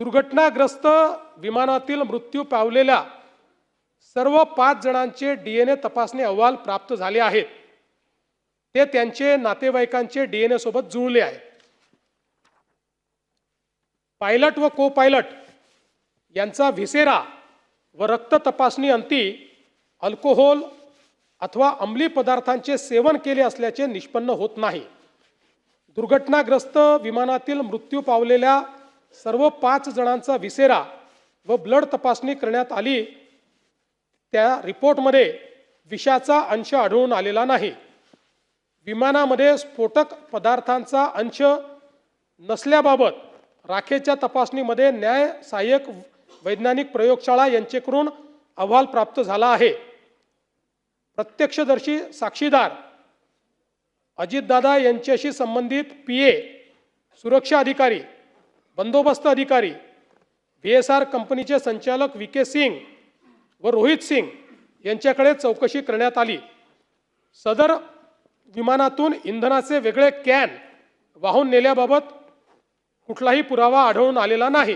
दुर्घटनाग्रस्त विमानातील मृत्यू पावलेल्या सर्व 5 जणांचे डीएनए तपासणी अहवाल प्राप्त झाले आहेत। ते त्यांचे नातेवाईकांचे डीएनए सोबत जुळले आहे। पायलट व को पायलट यांचा व्हिसेरा व रक्त तपासणी अंती अल्कोहोल अथवा अंमली पदार्थांचे सेवन केले असल्याचे निष्पन्न होत नाही। दुर्घटनाग्रस्त विमानातील मृत्यू पावलेल्या सर्व 5 जणांचा व्हिसेरा व ब्लड तपासणी करण्यात आली। त्या रिपोर्टमध्ये विषाचा अंश आढळून आलेला नाही। विमानामध्ये स्फोटक पदार्थांचा अंश नसल्याबाबत राखेच्या तपासणीमध्ये न्याय सहाय्यक वैज्ञानिक प्रयोगशाळा यांच्याकडून अहवाल प्राप्त झाला आहे। प्रत्यक्षदर्शी साक्षीदार अजितदादा यांच्याशी संबंधित पीए, सुरक्षा अधिकारी, बंदोबस्त अधिकारी, VSR कंपनीचे संचालक VK सिंग व रोहित सिंग यांच्याकडे चौकशी करण्यात आली। सदर विमानातून इंधनाचे वेगळे कॅन वाहून नेल्याबाबत कुठलाही पुरावा आढळून आलेला नाही।